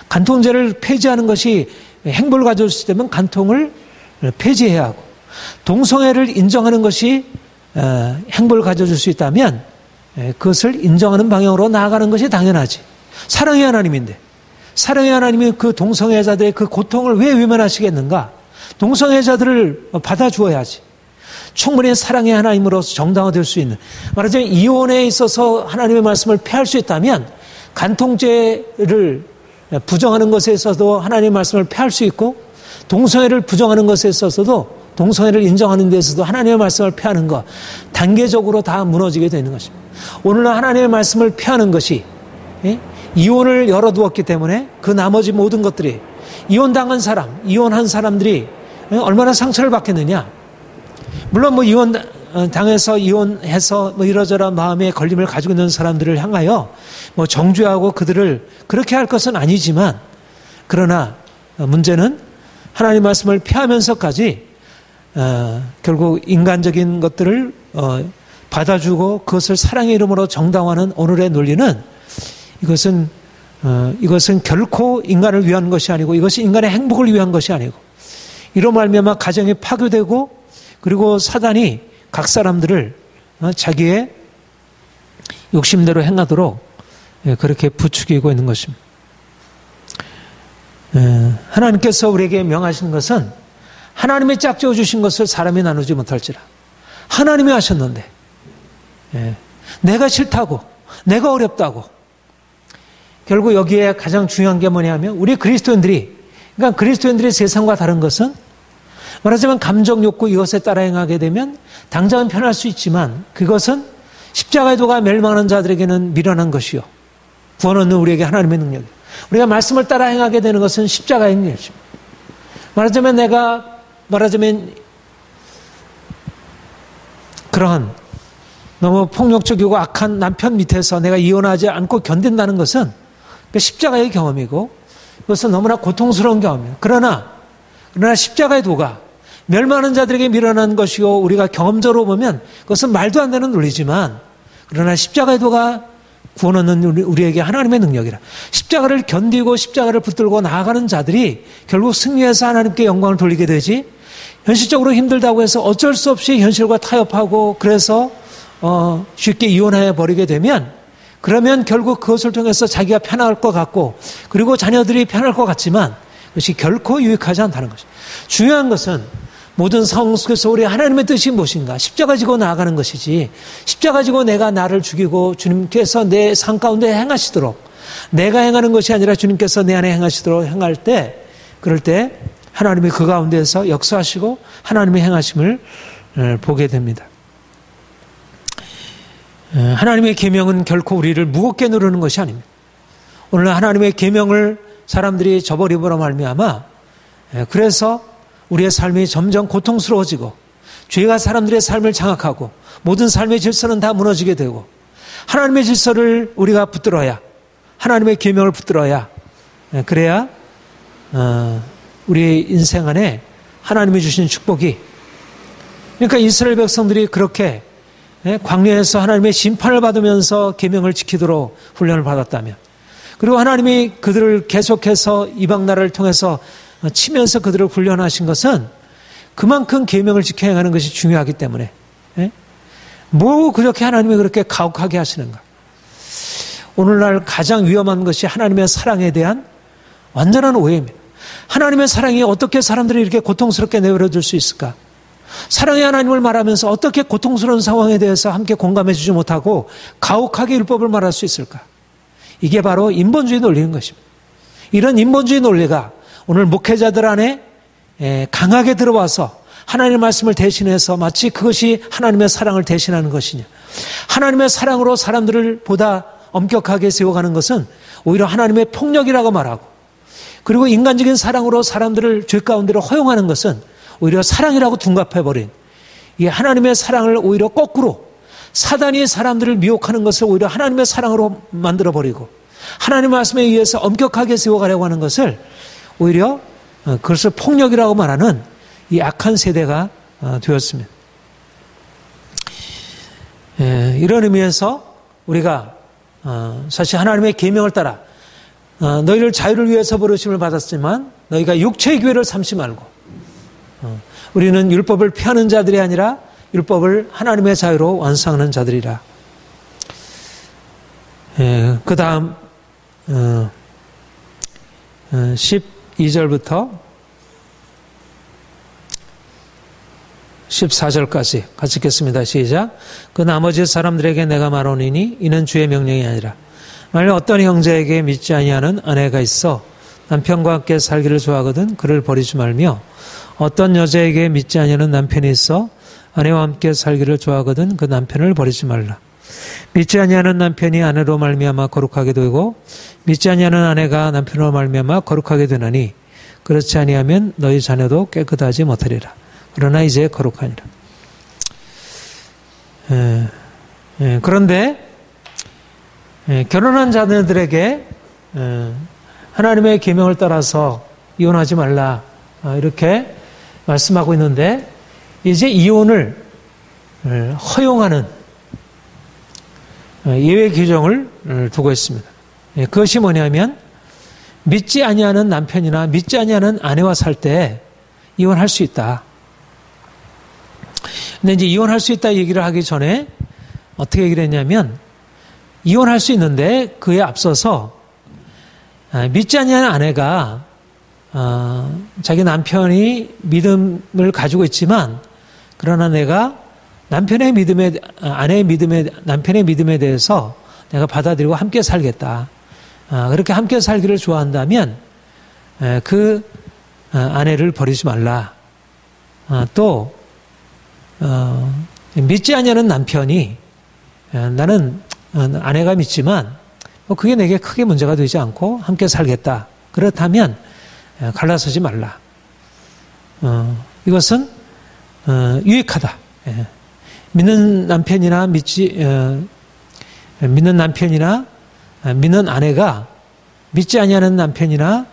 간통죄를 폐지하는 것이 행복을 가져올 수 있다면 간통을 폐지해야 하고, 동성애를 인정하는 것이 행복을 가져줄 수 있다면 그것을 인정하는 방향으로 나아가는 것이 당연하지. 사랑의 하나님인데, 사랑의 하나님이 그 동성애자들의 그 고통을 왜 외면하시겠는가? 동성애자들을 받아주어야지. 충분히 사랑의 하나님으로서 정당화될 수 있는, 말하자면 이혼에 있어서 하나님의 말씀을 폐할 수 있다면 간통죄를 부정하는 것에 있어서도 하나님의 말씀을 폐할 수 있고, 동성애를 부정하는 것에 있어서도, 동성애를 인정하는 데 있어서도 하나님의 말씀을 폐하는 것, 단계적으로 다 무너지게 되는 것입니다. 오늘날 하나님의 말씀을 폐하는 것이 이혼을 열어두었기 때문에 그 나머지 모든 것들이, 이혼당한 사람, 이혼한 사람들이 얼마나 상처를 받겠느냐. 물론 이혼 당해서 이혼해서 이러저러 마음의 걸림을 가지고 있는 사람들을 향하여 정죄하고 그들을 그렇게 할 것은 아니지만, 그러나 문제는 하나님 말씀을 피하면서까지 결국 인간적인 것들을 받아주고 그것을 사랑의 이름으로 정당화하는 오늘의 논리는, 이것은 결코 인간을 위한 것이 아니고, 이것이 인간의 행복을 위한 것이 아니고, 이로 말미암아 가정이 파괴되고, 그리고 사단이 각 사람들을 자기의 욕심대로 행하도록 그렇게 부추기고 있는 것입니다. 하나님께서 우리에게 명하신 것은 하나님이 짝지어 주신 것을 사람이 나누지 못할지라. 하나님이 하셨는데 내가 싫다고, 내가 어렵다고. 결국 여기에 가장 중요한 게 뭐냐면, 우리 그리스도인들이, 그러니까 그리스도인들이 세상과 다른 것은, 말하자면 감정 욕구 이것에 따라 행하게 되면 당장은 편할 수 있지만, 그것은 십자가의 도가 멸망하는 자들에게는 미련한 것이요, 구원 얻는 우리에게 하나님의 능력이요. 우리가 말씀을 따라 행하게 되는 것은 십자가의 능력입니다. 말하자면 그러한 너무 폭력적이고 악한 남편 밑에서 내가 이혼하지 않고 견딘다는 것은 십자가의 경험이고, 그것은 너무나 고통스러운 경험이에요. 그러나 십자가의 도가 멸망하는 자들에게 미련한 것이요, 우리가 경험적으로 보면 그것은 말도 안 되는 논리지만, 그러나 십자가의 도가 구원 얻는 우리에게 하나님의 능력이라. 십자가를 견디고 십자가를 붙들고 나아가는 자들이 결국 승리해서 하나님께 영광을 돌리게 되지, 현실적으로 힘들다고 해서 어쩔 수 없이 현실과 타협하고 그래서 쉽게 이혼해 버리게 되면, 그러면 결국 그것을 통해서 자기가 편할 것 같고, 그리고 자녀들이 편할 것 같지만 그것이 결코 유익하지 않다는 것이죠. 중요한 것은 모든 상황 속에서 우리 하나님의 뜻이 무엇인가, 십자가 지고 나아가는 것이지, 십자가 지고 내가 나를 죽이고 주님께서 내 삶 가운데 행하시도록, 내가 행하는 것이 아니라 주님께서 내 안에 행하시도록 행할 때, 그럴 때 하나님이 그 가운데서 역사하시고 하나님의 행하심을 보게 됩니다. 하나님의 계명은 결코 우리를 무겁게 누르는 것이 아닙니다. 오늘 하나님의 계명을 사람들이 저버림으로 말미암아 그래서 우리의 삶이 점점 고통스러워지고, 죄가 사람들의 삶을 장악하고 모든 삶의 질서는 다 무너지게 되고, 하나님의 질서를 우리가 붙들어야, 하나님의 계명을 붙들어야, 그래야 우리의 인생 안에 하나님이 주신 축복이. 그러니까 이스라엘 백성들이 그렇게 광야에서 하나님의 심판을 받으면서 계명을 지키도록 훈련을 받았다면, 그리고 하나님이 그들을 계속해서 이방 나라를 통해서 치면서 그들을 훈련하신 것은 그만큼 계명을 지켜야 하는 것이 중요하기 때문에, 뭐 그렇게 하나님이 그렇게 가혹하게 하시는가. 오늘날 가장 위험한 것이 하나님의 사랑에 대한 완전한 오해입니다. 하나님의 사랑이 어떻게 사람들이 이렇게 고통스럽게 내버려둘 수 있을까? 사랑의 하나님을 말하면서 어떻게 고통스러운 상황에 대해서 함께 공감해 주지 못하고 가혹하게 율법을 말할 수 있을까? 이게 바로 인본주의 논리인 것입니다. 이런 인본주의 논리가 오늘 목회자들 안에 강하게 들어와서 하나님의 말씀을 대신해서 마치 그것이 하나님의 사랑을 대신하는 것이냐. 하나님의 사랑으로 사람들을 보다 엄격하게 세워가는 것은 오히려 하나님의 폭력이라고 말하고, 그리고 인간적인 사랑으로 사람들을 죄 가운데로 허용하는 것은 오히려 사랑이라고 둔갑해버린, 이 하나님의 사랑을 오히려 거꾸로 사단이 사람들을 미혹하는 것을 오히려 하나님의 사랑으로 만들어버리고 하나님의 말씀에 의해서 엄격하게 세워가려고 하는 것을 오히려 그것을 폭력이라고 말하는 이 악한 세대가 되었습니다. 이런 의미에서 우리가 사실 하나님의 계명을 따라 너희를 자유를 위해서 부르심을 받았지만 너희가 육체의 기회를 삼지 말고, 우리는 율법을 피하는 자들이 아니라 율법을 하나님의 자유로 완성하는 자들이라. 그 다음 12절부터 14절까지 같이 읽겠습니다. 시작. 그 나머지 사람들에게 내가 말하노니 이는 주의 명령이 아니라 만일 어떤 형제에게 믿지 아니하는 아내가 있어 남편과 함께 살기를 좋아하거든 그를 버리지 말며, 어떤 여자에게 믿지 아니하는 남편이 있어 아내와 함께 살기를 좋아하거든 그 남편을 버리지 말라. 믿지 아니하는 남편이 아내로 말미암아 거룩하게 되고 믿지 아니하는 아내가 남편으로 말미암아 거룩하게 되나니 그렇지 아니하면 너희 자녀도 깨끗하지 못하리라. 그러나 이제 거룩하니라. 그런데 결혼한 자녀들에게 하나님의 계명을 따라서 이혼하지 말라 이렇게 말씀하고 있는데, 이제 이혼을 허용하는 예외 규정을 두고 있습니다. 그것이 뭐냐면 믿지 아니하는 남편이나 믿지 아니하는 아내와 살 때 이혼할 수 있다. 근데 이제 이혼할 수 있다 얘기를 하기 전에 어떻게 얘기를 했냐면, 이혼할 수 있는데 그에 앞서서 믿지 아니하는 아내가 자기 남편이 믿음을 가지고 있지만, 그러나 내가 남편의 믿음에, 아내의 믿음에, 남편의 믿음에 대해서 내가 받아들이고 함께 살겠다. 그렇게 함께 살기를 좋아한다면 그 아내를 버리지 말라. 또 믿지 아니하는 남편이 나는 아내가 믿지만 그게 내게 크게 문제가 되지 않고 함께 살겠다. 그렇다면 갈라서지 말라. 이것은 유익하다. 믿는 남편이나 믿는 아내가 믿지 아니하는 남편이나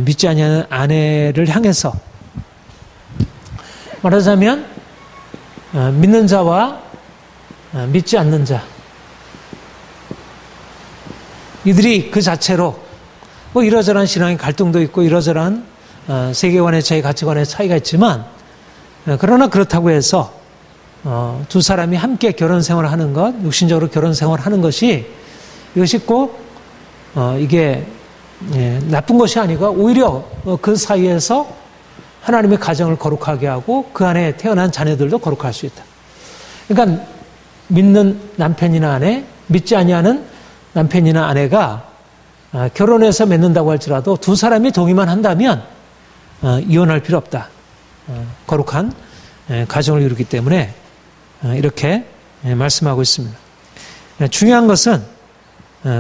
믿지 아니하는 아내를 향해서 말하자면 믿는 자와 믿지 않는 자, 이들이 그 자체로 뭐 이러저러한 신앙의 갈등도 있고 이러저러한 세계관의 차이, 가치관의 차이가 있지만, 그러나 그렇다고 해서 두 사람이 함께 결혼 생활을 하는 것, 육신적으로 결혼 생활을 하는 것이, 이것이 꼭 이게 나쁜 것이 아니고 오히려 그 사이에서 하나님의 가정을 거룩하게 하고 그 안에 태어난 자녀들도 거룩할 수 있다. 그러니까 믿는 남편이나 아내, 믿지 아니하는 남편이나 아내가 결혼해서 맺는다고 할지라도 두 사람이 동의만 한다면 이혼할 필요 없다. 거룩한 가정을 이루기 때문에 이렇게 말씀하고 있습니다. 중요한 것은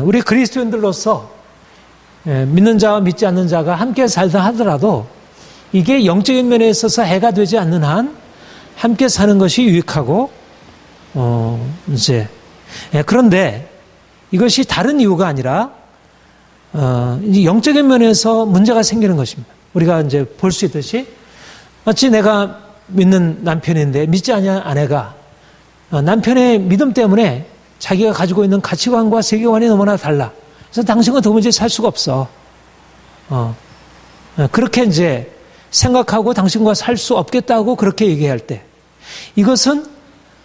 우리 그리스도인들로서 믿는 자와 믿지 않는 자가 함께 살다 하더라도 이게 영적인 면에 있어서 해가 되지 않는 한 함께 사는 것이 유익하고 그런데 이것이 다른 이유가 아니라 이제 영적인 면에서 문제가 생기는 것입니다. 우리가 이제 볼 수 있듯이 마치 내가 믿는 남편인데 믿지 않는 아내가 남편의 믿음 때문에 자기가 가지고 있는 가치관과 세계관이 너무나 달라. 그래서 당신과 도무지 살 수가 없어. 그렇게 이제 생각하고 당신과 살 수 없겠다고 그렇게 얘기할 때 이것은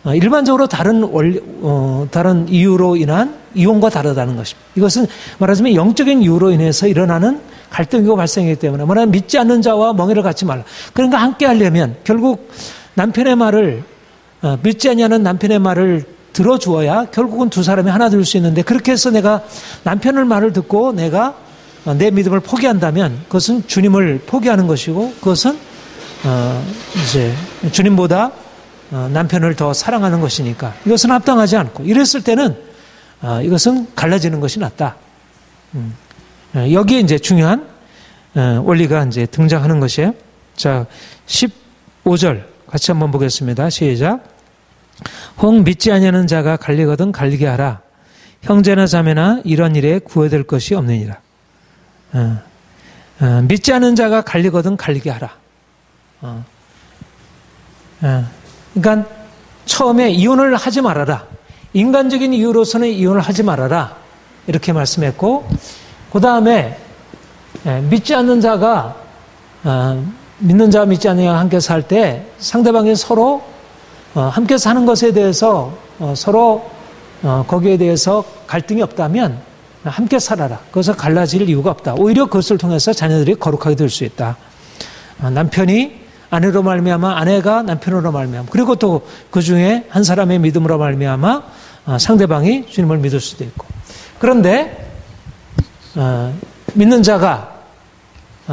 일반적으로 다른 이유로 인한 이혼과 다르다는 것입니다. 이것은 말하자면 영적인 이유로 인해서 일어나는 갈등이고 발생이기 때문에 뭐냐면 믿지 않는 자와 멍에를 갖지 말라. 그러니까 함께 하려면 결국 남편의 말을 믿지 않냐는 남편의 말을 들어주어야 결국은 두 사람이 하나 될 수 있는데 그렇게 해서 내가 남편의 말을 듣고 내가 내 믿음을 포기한다면 그것은 주님을 포기하는 것이고 그것은 이제 주님보다 남편을 더 사랑하는 것이니까 이것은 합당하지 않고 이랬을 때는 이것은 갈라지는 것이 낫다. 여기에 이제 중요한 원리가 이제 등장하는 것이에요. 자, 15절 같이 한번 보겠습니다. 시작. 혹 믿지 아니하는 자가 갈리거든 갈리게 하라. 형제나 자매나 이런 일에 구애될 것이 없느니라. 믿지 않는 자가 갈리거든 갈리게 하라. 그러니까 처음에 이혼을 하지 말아라. 인간적인 이유로서는 이혼을 하지 말아라. 이렇게 말씀했고 그 다음에 믿지 않는 자가 믿는 자와 믿지 않는 자가 함께 살 때 상대방이 서로 함께 사는 것에 대해서 서로 거기에 대해서 갈등이 없다면 함께 살아라. 그래서 갈라질 이유가 없다. 오히려 그것을 통해서 자녀들이 거룩하게 될 수 있다. 남편이 아내로 말미암아 아내가 남편으로 말미암아 그리고 또 그 중에 한 사람의 믿음으로 말미암아 상대방이 주님을 믿을 수도 있고 그런데 믿는 자가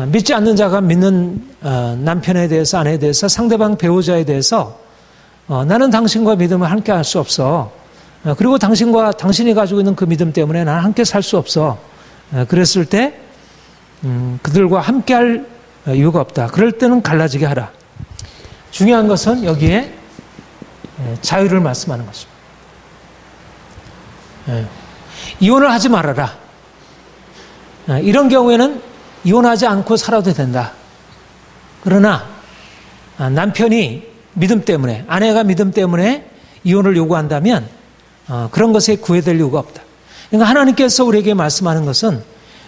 믿지 않는 자가 믿는 남편에 대해서 아내에 대해서 상대방 배우자에 대해서 나는 당신과 믿음을 함께 할 수 없어. 그리고 당신이 가지고 있는 그 믿음 때문에 나는 함께 살 수 없어. 그랬을 때 그들과 함께 할 이유가 없다. 그럴 때는 갈라지게 하라. 중요한 것은 여기에 자유를 말씀하는 것입니다. 이혼을 하지 말아라. 이런 경우에는 이혼하지 않고 살아도 된다. 그러나 남편이 믿음 때문에 아내가 믿음 때문에 이혼을 요구한다면 그런 것에 구애될 이유가 없다. 그러니까 하나님께서 우리에게 말씀하는 것은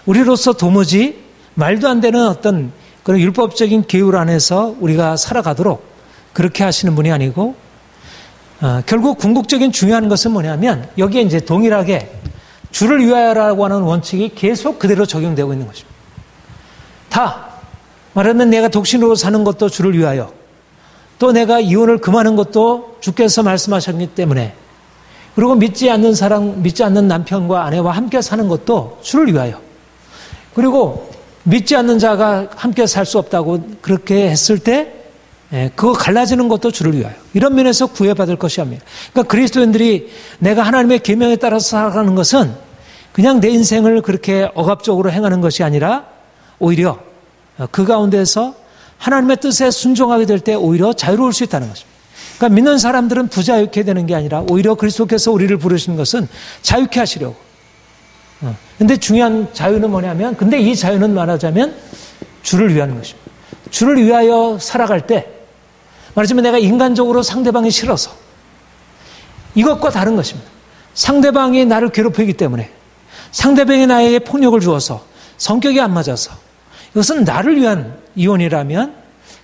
우리로서 도무지 말도 안 되는 어떤 그런 율법적인 계율 안에서 우리가 살아가도록 그렇게 하시는 분이 아니고 결국 궁극적인 중요한 것은 뭐냐면 여기에 이제 동일하게 주를 위하여라고 하는 원칙이 계속 그대로 적용되고 있는 것입니다. 다 말하면 내가 독신으로 사는 것도 주를 위하여 또 내가 이혼을 금하는 것도 주께서 말씀하셨기 때문에 그리고 믿지 않는 남편과 아내와 함께 사는 것도 주를 위하여 그리고 믿지 않는 자가 함께 살 수 없다고 그렇게 했을 때 그거 갈라지는 것도 주를 위하여 이런 면에서 구애받을 것이 합니다. 그러니까 그리스도인들이 내가 하나님의 계명에 따라서 살아가는 것은 그냥 내 인생을 그렇게 억압적으로 행하는 것이 아니라 오히려 그 가운데서 하나님의 뜻에 순종하게 될 때 오히려 자유로울 수 있다는 것입니다. 그러니까 믿는 사람들은 부자유케 되는 게 아니라 오히려 그리스도께서 우리를 부르시는 것은 자유케 하시려고. 근데 중요한 자유는 뭐냐면 근데 이 자유는 말하자면 주를 위한 것입니다. 주를 위하여 살아갈 때 말하자면 내가 인간적으로 상대방이 싫어서 이것과 다른 것입니다. 상대방이 나를 괴롭히기 때문에 상대방이 나에게 폭력을 주어서 성격이 안 맞아서 이것은 나를 위한 이혼이라면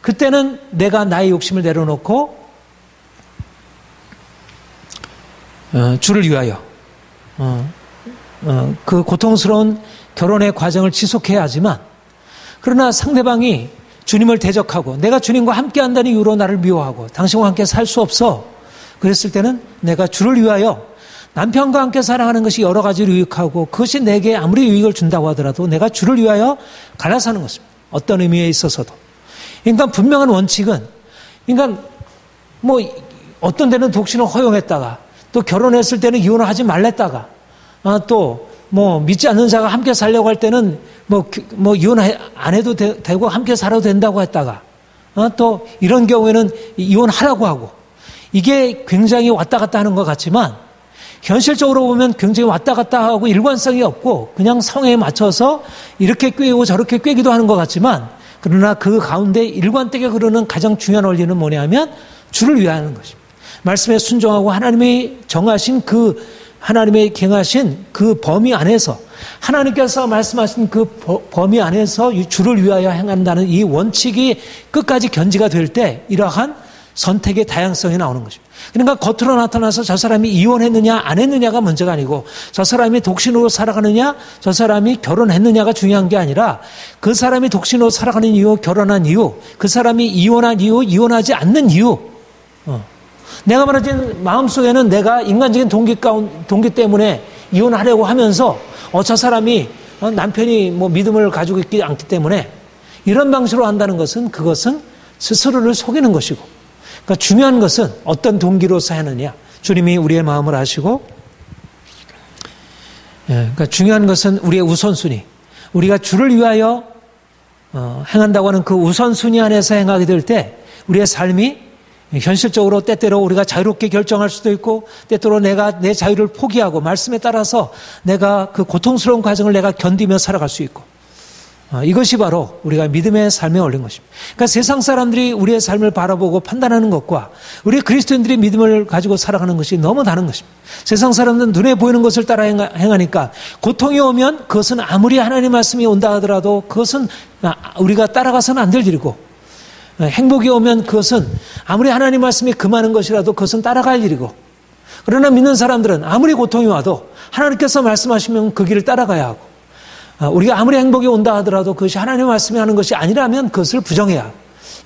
그때는 내가 나의 욕심을 내려놓고 주를 위하여 그 고통스러운 결혼의 과정을 지속해야 하지만 그러나 상대방이 주님을 대적하고 내가 주님과 함께 한다는 이유로 나를 미워하고 당신과 함께 살 수 없어 그랬을 때는 내가 주를 위하여 남편과 함께 살아가는 것이 여러 가지로 유익하고 그것이 내게 아무리 유익을 준다고 하더라도 내가 주를 위하여 갈라서 하는 것입니다. 어떤 의미에 있어서도. 그러니까 분명한 원칙은 그러니까 뭐 어떤 데는 독신을 허용했다가 또 결혼했을 때는 이혼을 하지 말랬다가 또 뭐 믿지 않는 자가 함께 살려고 할 때는 뭐 이혼 안 해도 되고 함께 살아도 된다고 했다가 또 이런 경우에는 이혼하라고 하고 이게 굉장히 왔다 갔다 하는 것 같지만 현실적으로 보면 굉장히 왔다 갔다 하고 일관성이 없고 그냥 상황에 맞춰서 이렇게 꿰고 저렇게 꿰기도 하는 것 같지만 그러나 그 가운데 일관되게 그러는 가장 중요한 원리는 뭐냐면 주를 위하는 것입니다. 말씀에 순종하고 하나님이 정하신 하나님의 갱하신 그 범위 안에서 하나님께서 말씀하신 그 범위 안에서 주를 위하여 행한다는 이 원칙이 끝까지 견지가 될 때 이러한 선택의 다양성이 나오는 것입니다. 그러니까 겉으로 나타나서 저 사람이 이혼했느냐 안 했느냐가 문제가 아니고 저 사람이 독신으로 살아가느냐 저 사람이 결혼했느냐가 중요한 게 아니라 그 사람이 독신으로 살아가는 이유, 결혼한 이유, 그 사람이 이혼한 이유, 이혼하지 않는 이유. 내가 말하자면 마음속에는 내가 인간적인 동기 때문에 이혼하려고 하면서 저 사람이 남편이 믿음을 가지고 있지 않기 때문에 이런 방식으로 한다는 것은 그것은 스스로를 속이는 것이고 그러니까 중요한 것은 어떤 동기로서 하느냐. 주님이 우리의 마음을 아시고 그러니까 중요한 것은 우리의 우선순위. 우리가 주를 위하여 행한다고 하는 그 우선순위 안에서 행하게 될 때 우리의 삶이 현실적으로 때때로 우리가 자유롭게 결정할 수도 있고 때때로 내가 내 자유를 포기하고 말씀에 따라서 내가 그 고통스러운 과정을 내가 견디며 살아갈 수 있고 이것이 바로 우리가 믿음의 삶에 올린 것입니다. 그러니까 세상 사람들이 우리의 삶을 바라보고 판단하는 것과 우리 그리스도인들이 믿음을 가지고 살아가는 것이 너무 다른 것입니다. 세상 사람들은 눈에 보이는 것을 따라 행하니까 고통이 오면 그것은 아무리 하나님 말씀이 온다 하더라도 그것은 우리가 따라가서는 안 될 일이고 행복이 오면 그것은 아무리 하나님 말씀이 금하는 것이라도 그것은 따라갈 일이고 그러나 믿는 사람들은 아무리 고통이 와도 하나님께서 말씀하시면 그 길을 따라가야 하고 우리가 아무리 행복이 온다 하더라도 그것이 하나님 말씀이 하는 것이 아니라면 그것을 부정해야 하고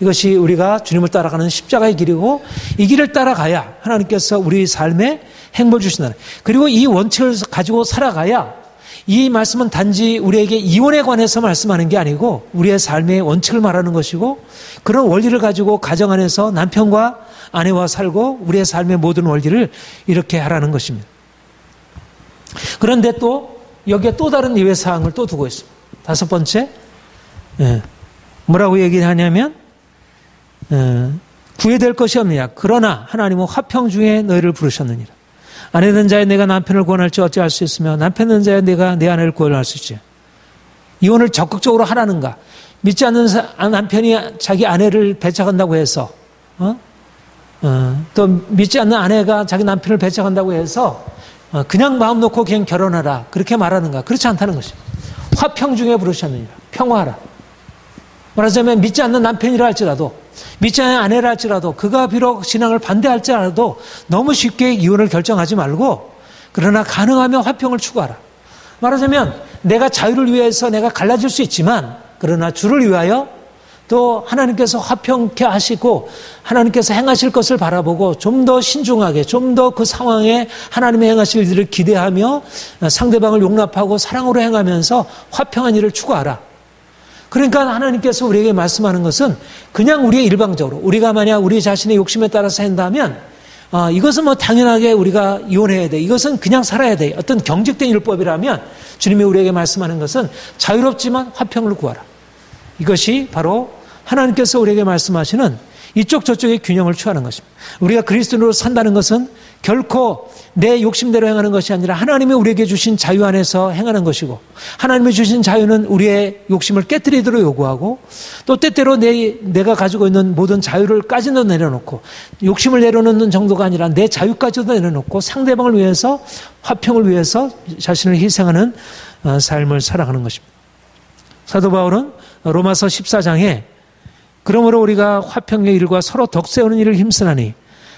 이것이 우리가 주님을 따라가는 십자가의 길이고 이 길을 따라가야 하나님께서 우리 삶에 행복을 주신다는 그리고 이 원칙을 가지고 살아가야 이 말씀은 단지 우리에게 이혼에 관해서 말씀하는 게 아니고 우리의 삶의 원칙을 말하는 것이고 그런 원리를 가지고 가정 안에서 남편과 아내와 살고 우리의 삶의 모든 원리를 이렇게 하라는 것입니다. 그런데 또 여기에 또 다른 예외사항을 또 두고 있습니다. 다섯 번째 뭐라고 얘기를 하냐면 구애될 것이 없느냐 그러나 하나님은 화평 중에 너희를 부르셨느니라. 아내 된 자에 내가 남편을 구원할지 어찌할 수 있으며 남편 된 자에 내가 내 아내를 구원할 수 있지. 이혼을 적극적으로 하라는가. 믿지 않는 남편이 자기 아내를 배척한다고 해서 또 믿지 않는 아내가 자기 남편을 배척한다고 해서 그냥 마음 놓고 그냥 결혼하라 그렇게 말하는가. 그렇지 않다는 것입니다. 화평 중에 부르셨느니라. 평화하라. 말하자면 믿지 않는 남편이라 할지라도 믿지 않는 아내라 할지라도 그가 비록 신앙을 반대할지라도 너무 쉽게 이혼을 결정하지 말고 그러나 가능하면 화평을 추구하라. 말하자면 내가 자유를 위해서 내가 갈라질 수 있지만 그러나 주를 위하여 또 하나님께서 화평케 하시고 하나님께서 행하실 것을 바라보고 좀 더 신중하게 좀 더 그 상황에 하나님의 행하실 일을 기대하며 상대방을 용납하고 사랑으로 행하면서 화평한 일을 추구하라. 그러니까 하나님께서 우리에게 말씀하는 것은 그냥 우리의 일방적으로 우리가 만약 우리 자신의 욕심에 따라서 한다면 이것은 당연하게 우리가 이혼해야 돼. 이것은 그냥 살아야 돼. 어떤 경직된 율법이라면 주님이 우리에게 말씀하는 것은 자유롭지만 화평을 구하라. 이것이 바로 하나님께서 우리에게 말씀하시는 이쪽 저쪽의 균형을 취하는 것입니다. 우리가 그리스도인으로 산다는 것은 결코 내 욕심대로 행하는 것이 아니라 하나님이 우리에게 주신 자유 안에서 행하는 것이고 하나님이 주신 자유는 우리의 욕심을 깨뜨리도록 요구하고 또 때때로 내가 가지고 있는 모든 자유를까지도 내려놓고 욕심을 내려놓는 정도가 아니라 내 자유까지도 내려놓고 상대방을 위해서 화평을 위해서 자신을 희생하는 삶을 살아가는 것입니다. 사도 바울은 로마서 14장에 그러므로 우리가 화평의 일과 서로 덕세우는 일을 힘쓰나니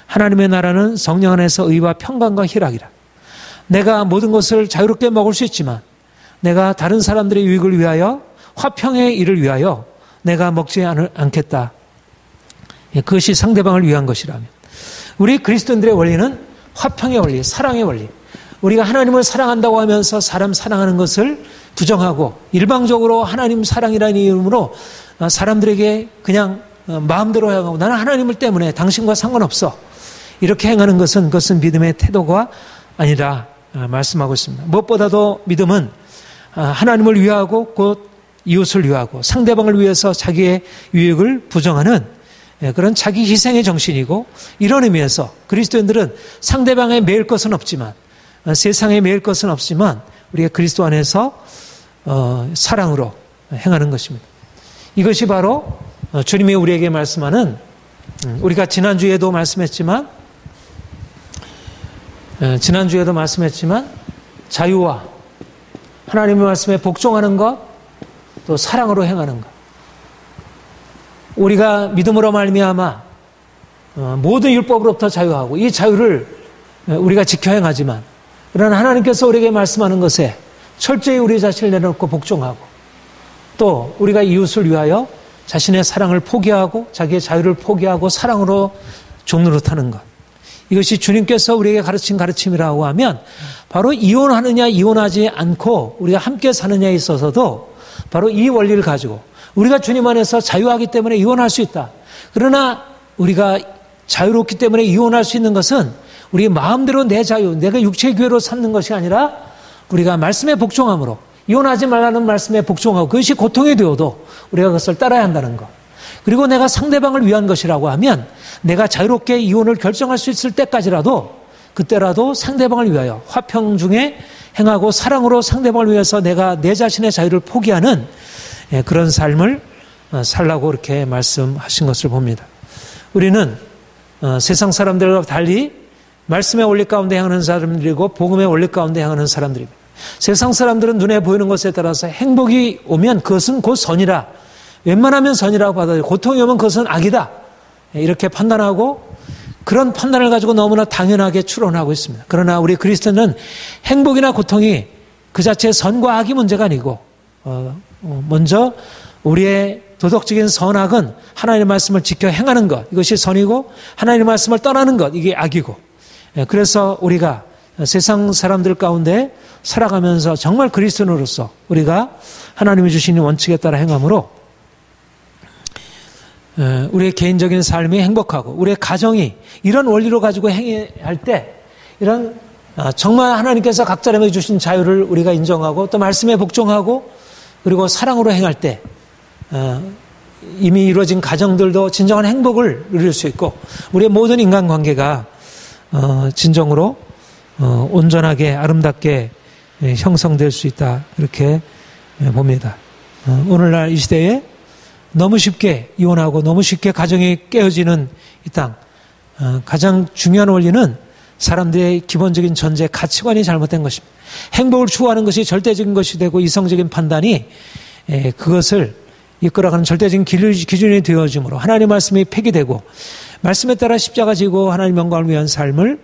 하나님의 나라는 성령 안에서 의와 평강과 희락이라. 내가 모든 것을 자유롭게 먹을 수 있지만 내가 다른 사람들의 유익을 위하여 화평의 일을 위하여 내가 먹지 않겠다. 그것이 상대방을 위한 것이라면 우리 그리스도인들의 원리는 화평의 원리, 사랑의 원리. 우리가 하나님을 사랑한다고 하면서 사람 사랑하는 것을 부정하고 일방적으로 하나님 사랑이라는 이름으로 사람들에게 그냥 마음대로 행하고 나는 하나님을 때문에 당신과 상관없어. 이렇게 행하는 것은 그것은 믿음의 태도가 아니라 말씀하고 있습니다. 무엇보다도 믿음은 하나님을 위하고 곧 이웃을 위하고 상대방을 위해서 자기의 유익을 부정하는 그런 자기 희생의 정신이고 이런 의미에서 그리스도인들은 상대방에 매일 것은 없지만 세상에 매일 것은 없지만 우리가 그리스도 안에서 사랑으로 행하는 것입니다. 이것이 바로 주님이 우리에게 말씀하는, 우리가 지난주에도 말씀했지만 자유와 하나님의 말씀에 복종하는 것, 또 사랑으로 행하는 것. 우리가 믿음으로 말미암아 모든 율법으로부터 자유하고, 이 자유를 우리가 지켜 행하지만, 그러나 하나님께서 우리에게 말씀하는 것에 철저히 우리 자신을 내려놓고 복종하고, 또 우리가 이웃을 위하여 자신의 사랑을 포기하고 자기의 자유를 포기하고 사랑으로 종노릇하는 것. 이것이 주님께서 우리에게 가르친 가르침이라고 하면, 바로 이혼하느냐 이혼하지 않고 우리가 함께 사느냐에 있어서도 바로 이 원리를 가지고, 우리가 주님 안에서 자유하기 때문에 이혼할 수 있다. 그러나 우리가 자유롭기 때문에 이혼할 수 있는 것은 우리 마음대로 내 자유, 내가 육체의 교회로 삼는 것이 아니라 우리가 말씀에 복종함으로, 이혼하지 말라는 말씀에 복종하고, 그것이 고통이 되어도 우리가 그것을 따라야 한다는 것. 그리고 내가 상대방을 위한 것이라고 하면, 내가 자유롭게 이혼을 결정할 수 있을 때까지라도, 그때라도 상대방을 위하여 화평 중에 행하고 사랑으로 상대방을 위해서 내가 내 자신의 자유를 포기하는 그런 삶을 살라고 이렇게 말씀하신 것을 봅니다. 우리는 세상 사람들과 달리 말씀의 원리 가운데 향하는 사람들이고 복음의 원리 가운데 향하는 사람들입니다. 세상 사람들은 눈에 보이는 것에 따라서 행복이 오면 그것은 곧 선이라, 웬만하면 선이라고 받아들이고, 고통이 오면 그것은 악이다, 이렇게 판단하고, 그런 판단을 가지고 너무나 당연하게 추론하고 있습니다. 그러나 우리 그리스도는 행복이나 고통이 그 자체의 선과 악이 문제가 아니고, 먼저 우리의 도덕적인 선악은 하나님의 말씀을 지켜 행하는 것, 이것이 선이고, 하나님의 말씀을 떠나는 것, 이게 악이고, 그래서 우리가 세상 사람들 가운데 살아가면서 정말 그리스도인으로서 우리가 하나님이 주신 원칙에 따라 행함으로 우리의 개인적인 삶이 행복하고, 우리의 가정이 이런 원리로 가지고 행할 때, 이런 정말 하나님께서 각자 내게 주신 자유를 우리가 인정하고 또 말씀에 복종하고 그리고 사랑으로 행할 때 이미 이루어진 가정들도 진정한 행복을 누릴 수 있고, 우리의 모든 인간관계가 진정으로 온전하게 아름답게 형성될 수 있다, 그렇게 봅니다. 오늘날 이 시대에 너무 쉽게 이혼하고 너무 쉽게 가정이 깨어지는 이 땅, 가장 중요한 원리는 사람들의 기본적인 전제 가치관이 잘못된 것입니다. 행복을 추구하는 것이 절대적인 것이 되고 이성적인 판단이 그것을 이끌어가는 절대적인 기준이 되어짐으로 하나님의 말씀이 폐기되고, 말씀에 따라 십자가 지고 하나님 영광을 위한 삶을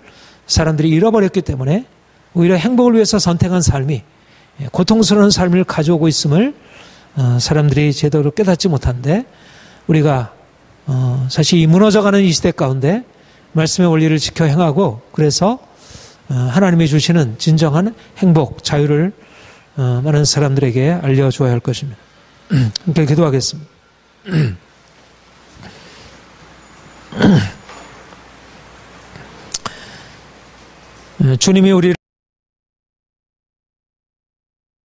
사람들이 잃어버렸기 때문에 오히려 행복을 위해서 선택한 삶이 고통스러운 삶을 가져오고 있음을 사람들이 제대로 깨닫지 못한데, 우리가 사실 이 무너져가는 이 시대 가운데 말씀의 원리를 지켜 행하고, 그래서 하나님이 주시는 진정한 행복, 자유를 많은 사람들에게 알려주어야 할 것입니다. 함께 기도하겠습니다. 주님이 우리를